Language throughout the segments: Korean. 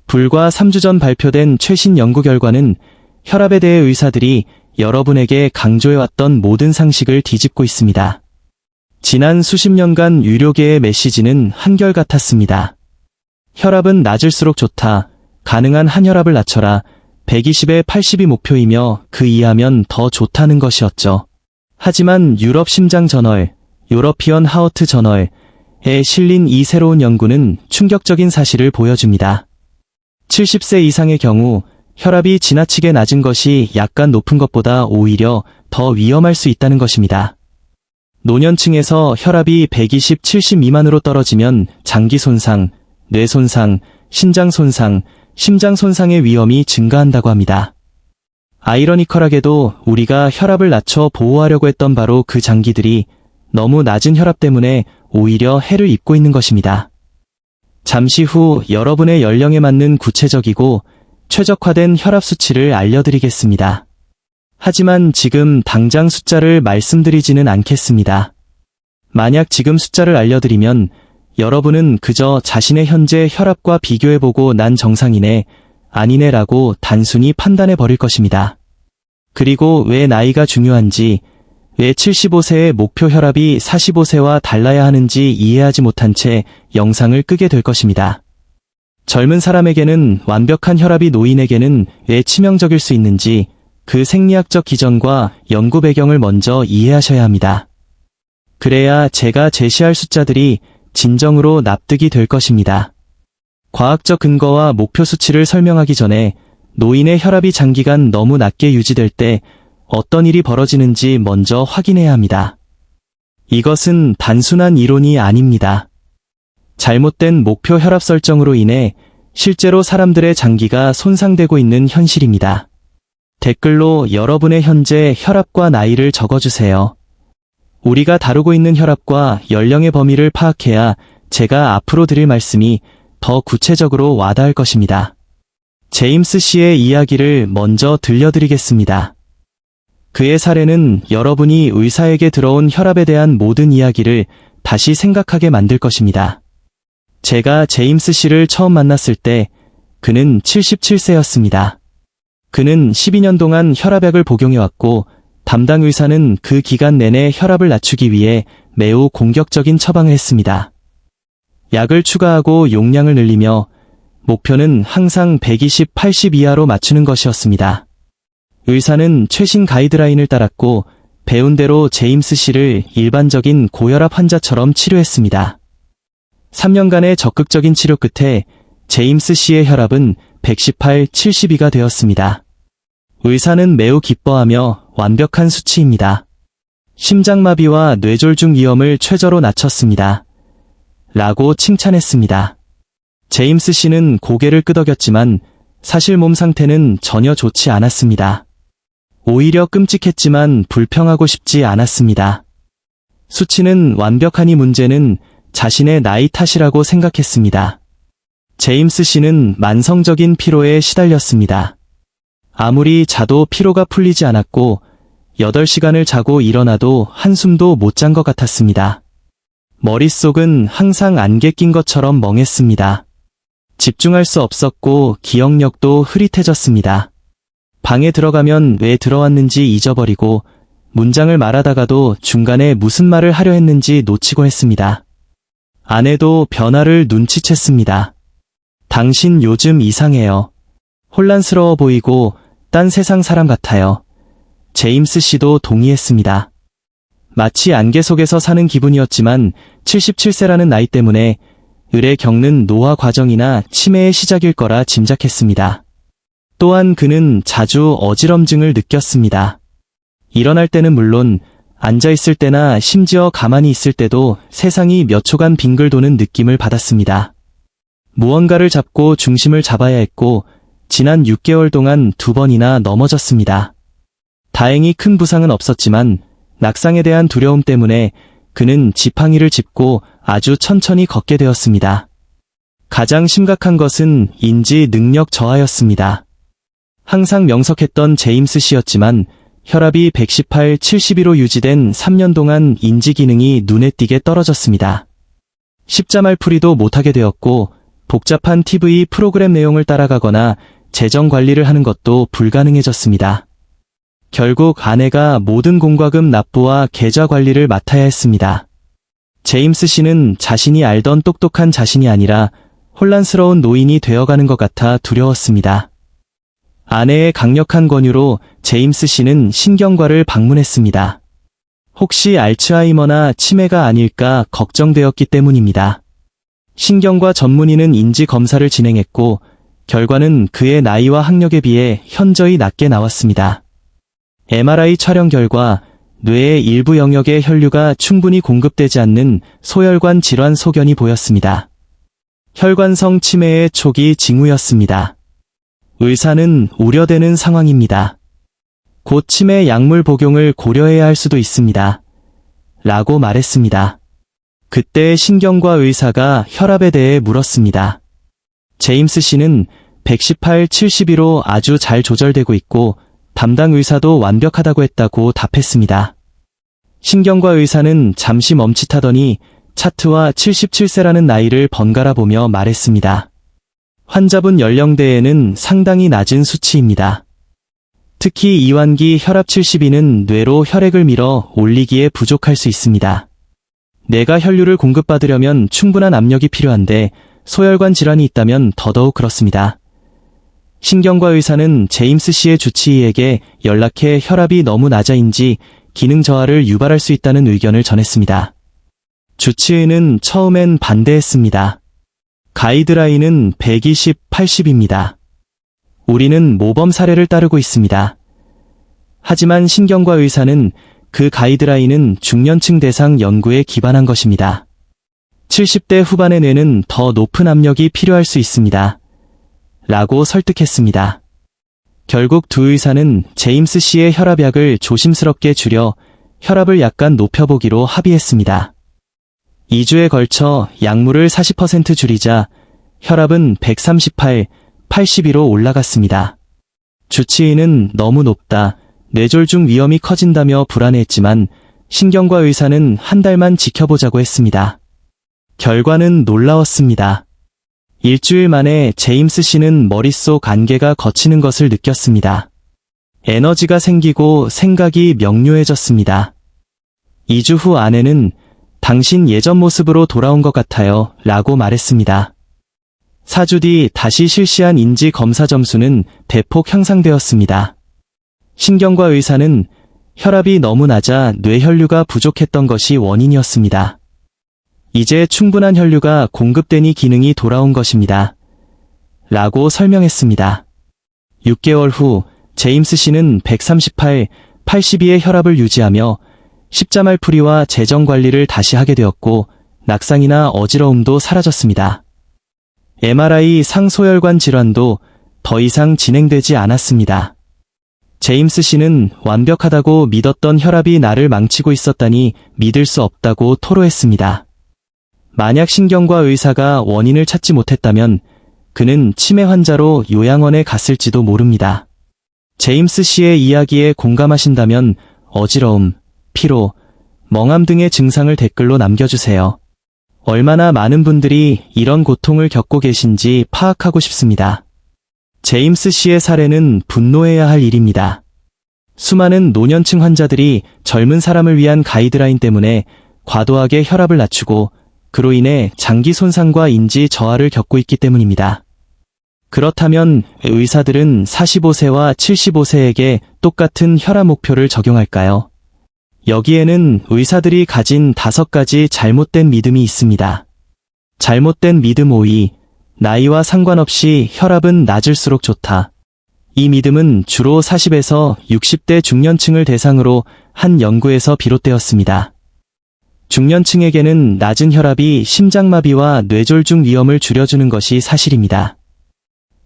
불과 3주 전 발표된 최신 연구 결과는 혈압에 대해 의사들이 여러분에게 강조해왔던 모든 상식을 뒤집고 있습니다. 지난 수십 년간 의료계의 메시지는 한결같았습니다. 혈압은 낮을수록 좋다. 가능한 한 혈압을 낮춰라. 120에 80이 목표이며 그 이하면 더 좋다는 것이었죠. 하지만 유럽 심장 저널, 유러피언 하어트 저널에 실린 이 새로운 연구는 충격적인 사실을 보여줍니다. 70세 이상의 경우 혈압이 지나치게 낮은 것이 약간 높은 것보다 오히려 더 위험할 수 있다는 것입니다. 노년층에서 혈압이 120, 70 미만으로 떨어지면 장기 손상, 뇌 손상, 신장 손상, 심장 손상의 위험이 증가한다고 합니다. 아이러니컬하게도 우리가 혈압을 낮춰 보호하려고 했던 바로 그 장기들이 너무 낮은 혈압 때문에 오히려 해를 입고 있는 것입니다. 잠시 후 여러분의 연령에 맞는 구체적이고 최적화된 혈압 수치를 알려드리겠습니다. 하지만 지금 당장 숫자를 말씀드리지는 않겠습니다. 만약 지금 숫자를 알려드리면 여러분은 그저 자신의 현재 혈압과 비교해보고 난 정상이네, 아니네라고 단순히 판단해버릴 것입니다. 그리고 왜 나이가 중요한지, 왜 75세의 목표 혈압이 45세와 달라야 하는지 이해하지 못한 채 영상을 끄게 될 것입니다. 젊은 사람에게는 완벽한 혈압이 노인에게는 왜 치명적일 수 있는지 그 생리학적 기전과 연구 배경을 먼저 이해하셔야 합니다. 그래야 제가 제시할 숫자들이 진정으로 납득이 될 것입니다. 과학적 근거와 목표 수치를 설명하기 전에 노인의 혈압이 장기간 너무 낮게 유지될 때 어떤 일이 벌어지는지 먼저 확인해야 합니다. 이것은 단순한 이론이 아닙니다. 잘못된 목표 혈압 설정으로 인해 실제로 사람들의 장기가 손상되고 있는 현실입니다. 댓글로 여러분의 현재 혈압과 나이를 적어주세요. 우리가 다루고 있는 혈압과 연령의 범위를 파악해야 제가 앞으로 드릴 말씀이 더 구체적으로 와닿을 것입니다. 제임스 씨의 이야기를 먼저 들려드리겠습니다. 그의 사례는 여러분이 의사에게 들어온 혈압에 대한 모든 이야기를 다시 생각하게 만들 것입니다. 제가 제임스 씨를 처음 만났을 때 그는 77세였습니다. 그는 12년 동안 혈압약을 복용해왔고 담당 의사는 그 기간 내내 혈압을 낮추기 위해 매우 공격적인 처방을 했습니다. 약을 추가하고 용량을 늘리며 목표는 항상 120, 80 이하로 맞추는 것이었습니다. 의사는 최신 가이드라인을 따랐고 배운 대로 제임스 씨를 일반적인 고혈압 환자처럼 치료했습니다. 3년간의 적극적인 치료 끝에 제임스 씨의 혈압은 118, 72가 되었습니다. 의사는 매우 기뻐하며 완벽한 수치입니다. 심장마비와 뇌졸중 위험을 최저로 낮췄습니다. 라고 칭찬했습니다. 제임스 씨는 고개를 끄덕였지만 사실 몸 상태는 전혀 좋지 않았습니다. 오히려 끔찍했지만 불평하고 싶지 않았습니다. 수치는 완벽하니 문제는 자신의 나이 탓이라고 생각했습니다. 제임스 씨는 만성적인 피로에 시달렸습니다. 아무리 자도 피로가 풀리지 않았고 8시간을 자고 일어나도 한숨도 못 잔 것 같았습니다. 머릿속은 항상 안개 낀 것처럼 멍했습니다. 집중할 수 없었고 기억력도 흐릿해졌습니다. 방에 들어가면 왜 들어왔는지 잊어버리고 문장을 말하다가도 중간에 무슨 말을 하려 했는지 놓치곤 했습니다. 아내도 변화를 눈치챘습니다. 당신 요즘 이상해요. 혼란스러워 보이고 딴 세상 사람 같아요. 제임스 씨도 동의했습니다. 마치 안개 속에서 사는 기분이었지만 77세라는 나이 때문에 을에 겪는 노화 과정이나 치매의 시작일 거라 짐작했습니다. 또한 그는 자주 어지럼증을 느꼈습니다. 일어날 때는 물론 앉아있을 때나 심지어 가만히 있을 때도 세상이 몇 초간 빙글 도는 느낌을 받았습니다. 무언가를 잡고 중심을 잡아야 했고 지난 6개월 동안 2번이나 넘어졌습니다. 다행히 큰 부상은 없었지만 낙상에 대한 두려움 때문에 그는 지팡이를 짚고 아주 천천히 걷게 되었습니다. 가장 심각한 것은 인지 능력 저하였습니다. 항상 명석했던 제임스 씨였지만 혈압이 118, 72로 유지된 3년 동안 인지 기능이 눈에 띄게 떨어졌습니다. 십자말풀이도 못하게 되었고 복잡한 TV 프로그램 내용을 따라가거나 재정 관리를 하는 것도 불가능해졌습니다. 결국 아내가 모든 공과금 납부와 계좌 관리를 맡아야 했습니다. 제임스 씨는 자신이 알던 똑똑한 자신이 아니라 혼란스러운 노인이 되어가는 것 같아 두려웠습니다. 아내의 강력한 권유로 제임스 씨는 신경과를 방문했습니다. 혹시 알츠하이머나 치매가 아닐까 걱정되었기 때문입니다. 신경과 전문의는 인지 검사를 진행했고 결과는 그의 나이와 학력에 비해 현저히 낮게 나왔습니다. MRI 촬영 결과 뇌의 일부 영역에 혈류가 충분히 공급되지 않는 소혈관 질환 소견이 보였습니다. 혈관성 치매의 초기 징후였습니다. 의사는 우려되는 상황입니다. 곧 치매 약물 복용을 고려해야 할 수도 있습니다. 라고 말했습니다. 그때 신경과 의사가 혈압에 대해 물었습니다. 제임스 씨는 118/72로 아주 잘 조절되고 있고 담당 의사도 완벽하다고 했다고 답했습니다. 신경과 의사는 잠시 멈칫하더니 차트와 77세라는 나이를 번갈아 보며 말했습니다. 환자분 연령대에는 상당히 낮은 수치입니다. 특히 이완기 혈압 72는 뇌로 혈액을 밀어 올리기에 부족할 수 있습니다. 뇌가 혈류를 공급받으려면 충분한 압력이 필요한데 소혈관 질환이 있다면 더더욱 그렇습니다. 신경과 의사는 제임스 씨의 주치의에게 연락해 혈압이 너무 낮아인지 기능 저하를 유발할 수 있다는 의견을 전했습니다. 주치의는 처음엔 반대했습니다. 가이드라인은 120/80입니다. 우리는 모범 사례를 따르고 있습니다. 하지만 신경과 의사는 그 가이드라인은 중년층 대상 연구에 기반한 것입니다. 70대 후반의 뇌는 더 높은 압력이 필요할 수 있습니다. 라고 설득했습니다. 결국 두 의사는 제임스 씨의 혈압약을 조심스럽게 줄여 혈압을 약간 높여보기로 합의했습니다. 2주에 걸쳐 약물을 40% 줄이자 혈압은 138/82로 올라갔습니다. 주치의는 너무 높다, 뇌졸중 위험이 커진다며 불안해했지만 신경과 의사는 한 달만 지켜보자고 했습니다. 결과는 놀라웠습니다. 일주일 만에 제임스 씨는 머릿속 안개가 걷히는 것을 느꼈습니다. 에너지가 생기고 생각이 명료해졌습니다. 2주 후 아내는 당신 예전 모습으로 돌아온 것 같아요 라고 말했습니다. 4주 뒤 다시 실시한 인지 검사 점수는 대폭 향상되었습니다. 신경과 의사는 혈압이 너무 낮아 뇌혈류가 부족했던 것이 원인이었습니다. 이제 충분한 혈류가 공급되니 기능이 돌아온 것입니다. 라고 설명했습니다. 6개월 후 제임스 씨는 138/82의 혈압을 유지하며 십자말풀이와 재정 관리를 다시 하게 되었고 낙상이나 어지러움도 사라졌습니다. MRI 상소혈관 질환도 더 이상 진행되지 않았습니다. 제임스 씨는 완벽하다고 믿었던 혈압이 나를 망치고 있었다니 믿을 수 없다고 토로했습니다. 만약 신경과 의사가 원인을 찾지 못했다면 그는 치매 환자로 요양원에 갔을지도 모릅니다. 제임스 씨의 이야기에 공감하신다면 어지러움, 피로, 멍함 등의 증상을 댓글로 남겨주세요. 얼마나 많은 분들이 이런 고통을 겪고 계신지 파악하고 싶습니다. 제임스 씨의 사례는 분노해야 할 일입니다. 수많은 노년층 환자들이 젊은 사람을 위한 가이드라인 때문에 과도하게 혈압을 낮추고 그로 인해 장기 손상과 인지 저하를 겪고 있기 때문입니다. 그렇다면 의사들은 45세와 75세에게 똑같은 혈압 목표를 적용할까요? 여기에는 의사들이 가진 5가지 잘못된 믿음이 있습니다. 잘못된 믿음 5위, 나이와 상관없이 혈압은 낮을수록 좋다. 이 믿음은 주로 40에서 60대 중년층을 대상으로 한 연구에서 비롯되었습니다. 중년층에게는 낮은 혈압이 심장마비와 뇌졸중 위험을 줄여주는 것이 사실입니다.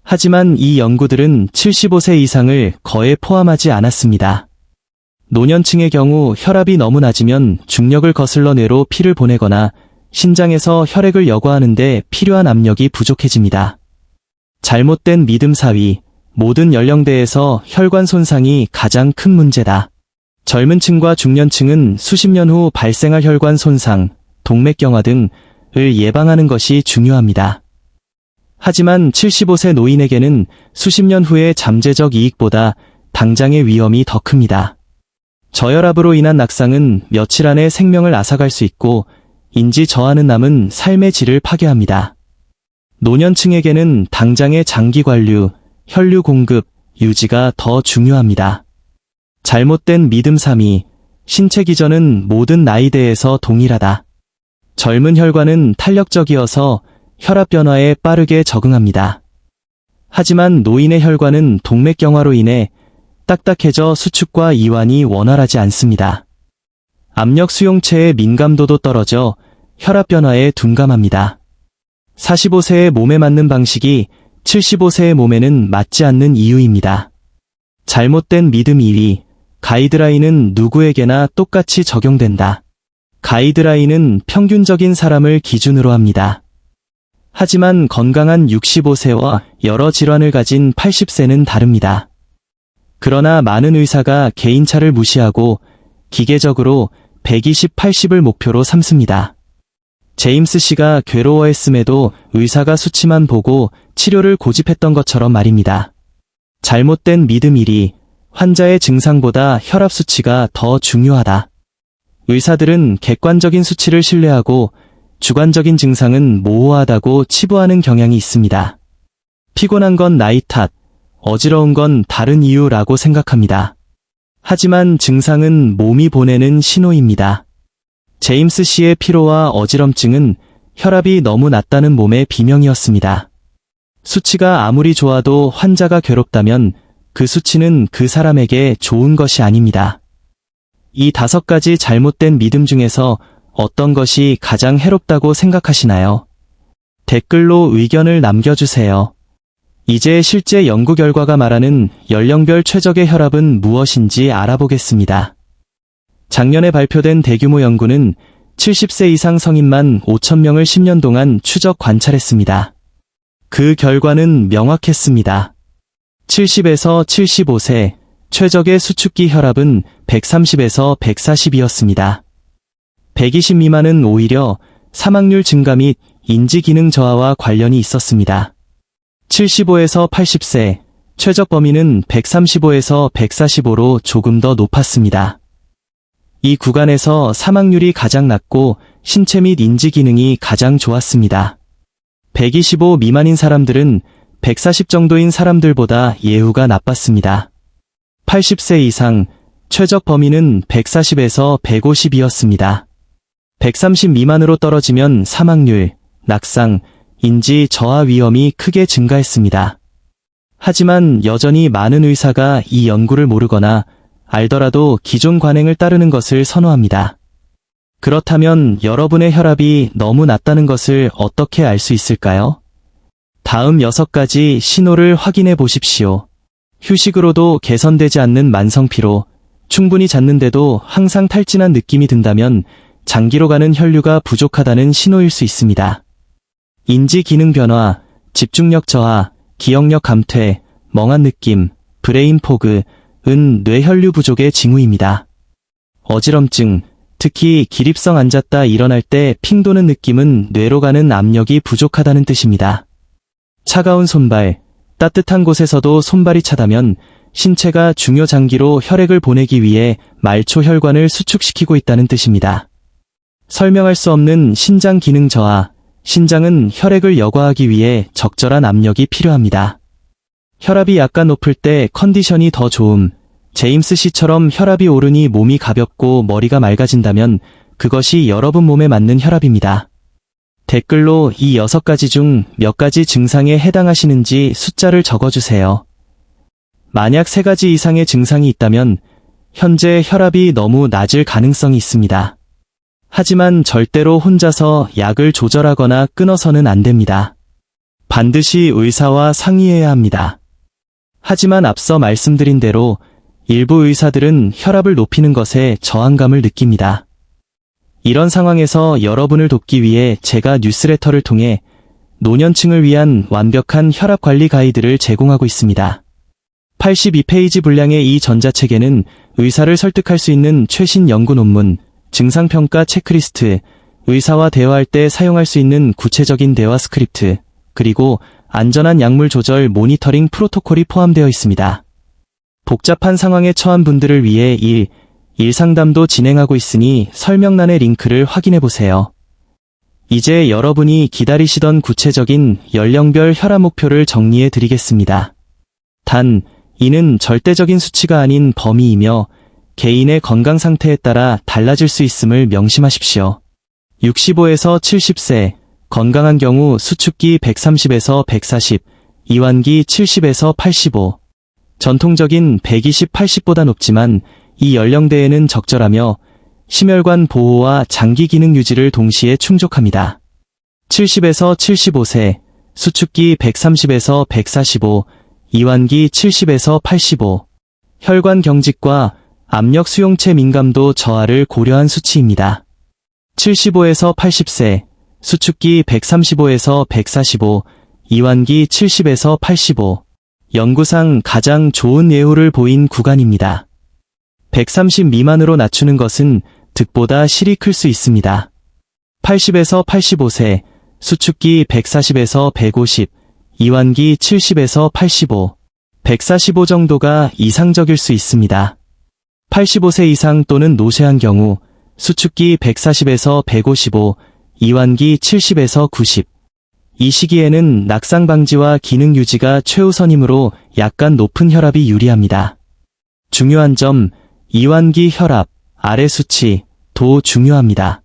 하지만 이 연구들은 75세 이상을 거의 포함하지 않았습니다. 노년층의 경우 혈압이 너무 낮으면 중력을 거슬러 뇌로 피를 보내거나 신장에서 혈액을 여과하는 데 필요한 압력이 부족해집니다. 잘못된 믿음 4위, 모든 연령대에서 혈관 손상이 가장 큰 문제다. 젊은 층과 중년층은 수십 년 후 발생할 혈관 손상, 동맥경화 등을 예방하는 것이 중요합니다. 하지만 75세 노인에게는 수십 년 후의 잠재적 이익보다 당장의 위험이 더 큽니다. 저혈압으로 인한 낙상은 며칠 안에 생명을 앗아갈 수 있고 인지 저하는 남은 삶의 질을 파괴합니다. 노년층에게는 당장의 장기 관류, 혈류 공급, 유지가 더 중요합니다. 잘못된 믿음 3위, 신체 기전은 모든 나이대에서 동일하다. 젊은 혈관은 탄력적이어서 혈압 변화에 빠르게 적응합니다. 하지만 노인의 혈관은 동맥경화로 인해 딱딱해져 수축과 이완이 원활하지 않습니다. 압력 수용체의 민감도도 떨어져 혈압 변화에 둔감합니다. 45세의 몸에 맞는 방식이 75세의 몸에는 맞지 않는 이유입니다. 잘못된 믿음 2위, 가이드라인은 누구에게나 똑같이 적용된다. 가이드라인은 평균적인 사람을 기준으로 합니다. 하지만 건강한 65세와 여러 질환을 가진 80세는 다릅니다. 그러나 많은 의사가 개인차를 무시하고 기계적으로 120, 80을 목표로 삼습니다. 제임스 씨가 괴로워했음에도 의사가 수치만 보고 치료를 고집했던 것처럼 말입니다. 잘못된 믿음 1위, 환자의 증상보다 혈압 수치가 더 중요하다. 의사들은 객관적인 수치를 신뢰하고 주관적인 증상은 모호하다고 치부하는 경향이 있습니다. 피곤한 건 나이 탓, 어지러운 건 다른 이유라고 생각합니다. 하지만 증상은 몸이 보내는 신호입니다. 제임스 씨의 피로와 어지럼증은 혈압이 너무 낮다는 몸의 비명이었습니다. 수치가 아무리 좋아도 환자가 괴롭다면 그 수치는 그 사람에게 좋은 것이 아닙니다. 이 5가지 잘못된 믿음 중에서 어떤 것이 가장 해롭다고 생각하시나요? 댓글로 의견을 남겨주세요. 이제 실제 연구 결과가 말하는 연령별 최적의 혈압은 무엇인지 알아보겠습니다. 작년에 발표된 대규모 연구는 70세 이상 성인만 5,000명을 10년 동안 추적 관찰했습니다. 그 결과는 명확했습니다. 70에서 75세 최적의 수축기 혈압은 130에서 140이었습니다. 120 미만은 오히려 사망률 증가 및 인지기능 저하와 관련이 있었습니다. 75에서 80세 최적 범위는 135에서 145로 조금 더 높았습니다. 이 구간에서 사망률이 가장 낮고 신체 및 인지 기능이 가장 좋았습니다. 125 미만인 사람들은 140 정도인 사람들보다 예후가 나빴습니다. 80세 이상 최적 범위는 140에서 150이었습니다. 130 미만으로 떨어지면 사망률, 낙상, 인지 저하 위험이 크게 증가했습니다. 하지만 여전히 많은 의사가 이 연구를 모르거나 알더라도 기존 관행을 따르는 것을 선호합니다. 그렇다면 여러분의 혈압이 너무 낮다는 것을 어떻게 알 수 있을까요? 다음 6가지 신호를 확인해 보십시오. 휴식으로도 개선되지 않는 만성피로, 충분히 잤는데도 항상 탈진한 느낌이 든다면 장기로 가는 혈류가 부족하다는 신호일 수 있습니다. 인지 기능 변화, 집중력 저하, 기억력 감퇴, 멍한 느낌, 브레인 포그은 뇌혈류 부족의 징후입니다. 어지럼증, 특히 기립성 앉았다 일어날 때 핑 도는 느낌은 뇌로 가는 압력이 부족하다는 뜻입니다. 차가운 손발, 따뜻한 곳에서도 손발이 차다면 신체가 중요 장기로 혈액을 보내기 위해 말초 혈관을 수축시키고 있다는 뜻입니다. 설명할 수 없는 신장 기능 저하, 신장은 혈액을 여과하기 위해 적절한 압력이 필요합니다. 혈압이 약간 높을 때 컨디션이 더 좋음, 제임스 씨처럼 혈압이 오르니 몸이 가볍고 머리가 맑아진다면 그것이 여러분 몸에 맞는 혈압입니다. 댓글로 이 6가지 중 몇 가지 증상에 해당하시는지 숫자를 적어주세요. 만약 3가지 이상의 증상이 있다면 현재 혈압이 너무 낮을 가능성이 있습니다. 하지만 절대로 혼자서 약을 조절하거나 끊어서는 안 됩니다. 반드시 의사와 상의해야 합니다. 하지만 앞서 말씀드린 대로 일부 의사들은 혈압을 높이는 것에 저항감을 느낍니다. 이런 상황에서 여러분을 돕기 위해 제가 뉴스레터를 통해 노년층을 위한 완벽한 혈압 관리 가이드를 제공하고 있습니다. 82페이지 분량의 이 전자책에는 의사를 설득할 수 있는 최신 연구 논문, 증상평가 체크리스트, 의사와 대화할 때 사용할 수 있는 구체적인 대화 스크립트, 그리고 안전한 약물 조절 모니터링 프로토콜이 포함되어 있습니다. 복잡한 상황에 처한 분들을 위해 1 상담도 진행하고 있으니 설명란의 링크를 확인해 보세요. 이제 여러분이 기다리시던 구체적인 연령별 혈압 목표를 정리해 드리겠습니다. 단, 이는 절대적인 수치가 아닌 범위이며 개인의 건강 상태에 따라 달라질 수 있음을 명심하십시오. 65에서 70세, 건강한 경우 수축기 130에서 140, 이완기 70에서 85. 전통적인 120, 80보다 높지만 이 연령대에는 적절하며 심혈관 보호와 장기 기능 유지를 동시에 충족합니다. 70에서 75세, 수축기 130에서 145, 이완기 70에서 85. 혈관 경직과 압력 수용체 민감도 저하를 고려한 수치입니다. 75에서 80세, 수축기 135에서 145, 이완기 70에서 85. 연구상 가장 좋은 예후를 보인 구간입니다. 130 미만으로 낮추는 것은 득보다 실이 클 수 있습니다. 80에서 85세, 수축기 140에서 150, 이완기 70에서 85. 145 정도가 이상적일 수 있습니다. 85세 이상 또는 노쇠한 경우 수축기 140에서 155, 이완기 70에서 90. 이 시기에는 낙상 방지와 기능 유지가 최우선이므로 약간 높은 혈압이 유리합니다. 중요한 점, 이완기 혈압, 아래 수치, 도 중요합니다.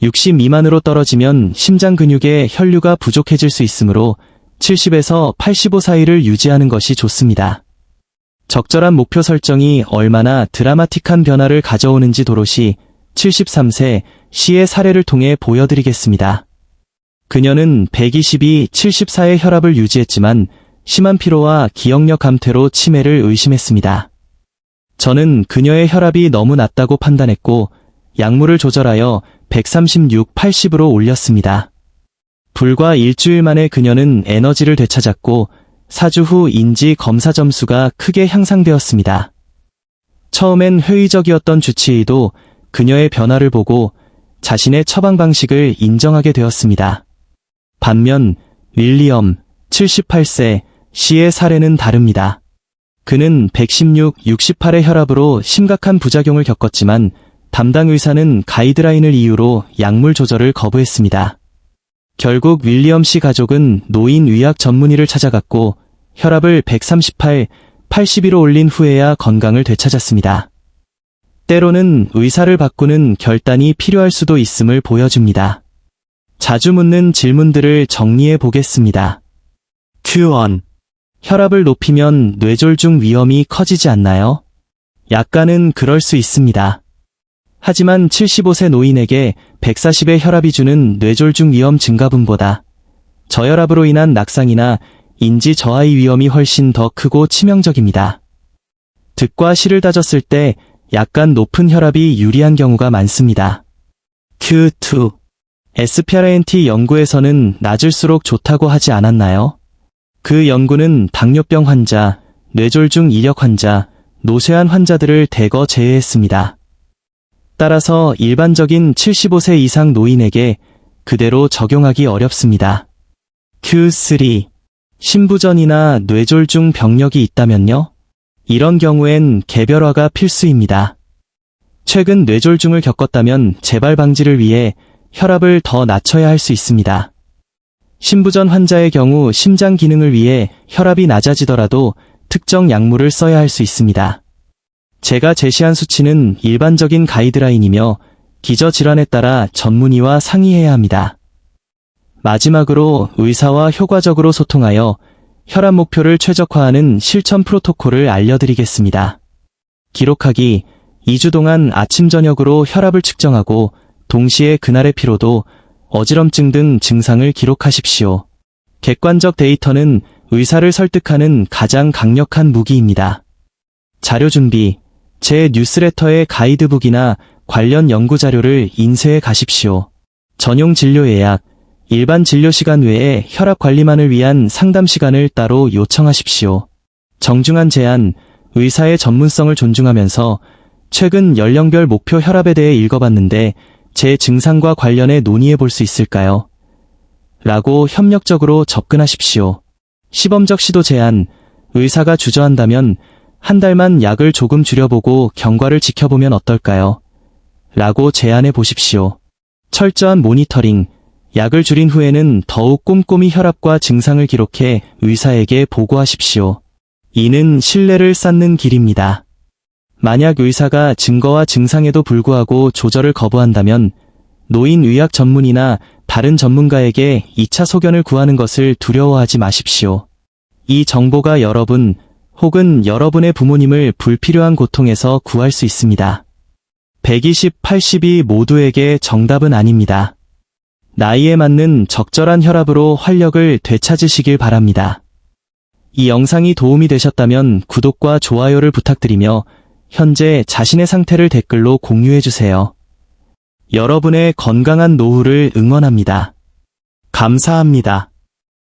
60 미만으로 떨어지면 심장 근육에 혈류가 부족해질 수 있으므로 70에서 85 사이를 유지하는 것이 좋습니다. 적절한 목표 설정이 얼마나 드라마틱한 변화를 가져오는지 도로시 73세 시의 사례를 통해 보여드리겠습니다. 그녀는 122, 74의 혈압을 유지했지만 심한 피로와 기억력 감퇴로 치매를 의심했습니다. 저는 그녀의 혈압이 너무 낮다고 판단했고 약물을 조절하여 136, 80으로 올렸습니다. 불과 일주일 만에 그녀는 에너지를 되찾았고 4주 후 인지 검사 점수가 크게 향상되었습니다. 처음엔 회의적이었던 주치의도 그녀의 변화를 보고 자신의 처방 방식을 인정하게 되었습니다. 반면 윌리엄, 78세, 시의 사례는 다릅니다. 그는 116, 68의 혈압으로 심각한 부작용을 겪었지만 담당 의사는 가이드라인을 이유로 약물 조절을 거부했습니다. 결국 윌리엄 씨 가족은 노인 의학 전문의를 찾아갔고 혈압을 138, 82로 올린 후에야 건강을 되찾았습니다. 때로는 의사를 바꾸는 결단이 필요할 수도 있음을 보여줍니다. 자주 묻는 질문들을 정리해 보겠습니다. Q1. 혈압을 높이면 뇌졸중 위험이 커지지 않나요? 약간은 그럴 수 있습니다. 하지만 75세 노인에게 140의 혈압이 주는 뇌졸중 위험 증가분보다 저혈압으로 인한 낙상이나 인지 저하의 위험이 훨씬 더 크고 치명적입니다. 득과 실을 따졌을 때 약간 높은 혈압이 유리한 경우가 많습니다. Q2. SPRNT 연구에서는 낮을수록 좋다고 하지 않았나요? 그 연구는 당뇨병 환자, 뇌졸중 이력 환자, 노쇠한 환자들을 대거 제외했습니다. 따라서 일반적인 75세 이상 노인에게 그대로 적용하기 어렵습니다. Q3. 신부전이나 뇌졸중 병력이 있다면요? 이런 경우엔 개별화가 필수입니다. 최근 뇌졸중을 겪었다면 재발 방지를 위해 혈압을 더 낮춰야 할 수 있습니다. 신부전 환자의 경우 심장 기능을 위해 혈압이 낮아지더라도 특정 약물을 써야 할 수 있습니다. 제가 제시한 수치는 일반적인 가이드라인이며 기저질환에 따라 전문의와 상의해야 합니다. 마지막으로 의사와 효과적으로 소통하여 혈압 목표를 최적화하는 실천 프로토콜을 알려드리겠습니다. 기록하기. 2주 동안 아침 저녁으로 혈압을 측정하고 동시에 그날의 피로도, 어지럼증 등 증상을 기록하십시오. 객관적 데이터는 의사를 설득하는 가장 강력한 무기입니다. 자료 준비. 제 뉴스레터의 가이드북이나 관련 연구 자료를 인쇄해 가십시오. 전용 진료 예약. 일반 진료 시간 외에 혈압 관리만을 위한 상담 시간을 따로 요청하십시오. 정중한 제안. 의사의 전문성을 존중하면서 최근 연령별 목표 혈압에 대해 읽어봤는데 제 증상과 관련해 논의해 볼 수 있을까요? 라고 협력적으로 접근하십시오. 시범적 시도 제한, 의사가 주저한다면 한 달만 약을 조금 줄여보고 경과를 지켜보면 어떨까요? 라고 제안해 보십시오. 철저한 모니터링, 약을 줄인 후에는 더욱 꼼꼼히 혈압과 증상을 기록해 의사에게 보고하십시오. 이는 신뢰를 쌓는 길입니다. 만약 의사가 증거와 증상에도 불구하고 조절을 거부한다면 노인의학 전문의나 다른 전문가에게 2차 소견을 구하는 것을 두려워하지 마십시오. 이 정보가 여러분 혹은 여러분의 부모님을 불필요한 고통에서 구할 수 있습니다. 120, 80이 모두에게 정답은 아닙니다. 나이에 맞는 적절한 혈압으로 활력을 되찾으시길 바랍니다. 이 영상이 도움이 되셨다면 구독과 좋아요를 부탁드리며 현재 자신의 상태를 댓글로 공유해주세요. 여러분의 건강한 노후를 응원합니다. 감사합니다.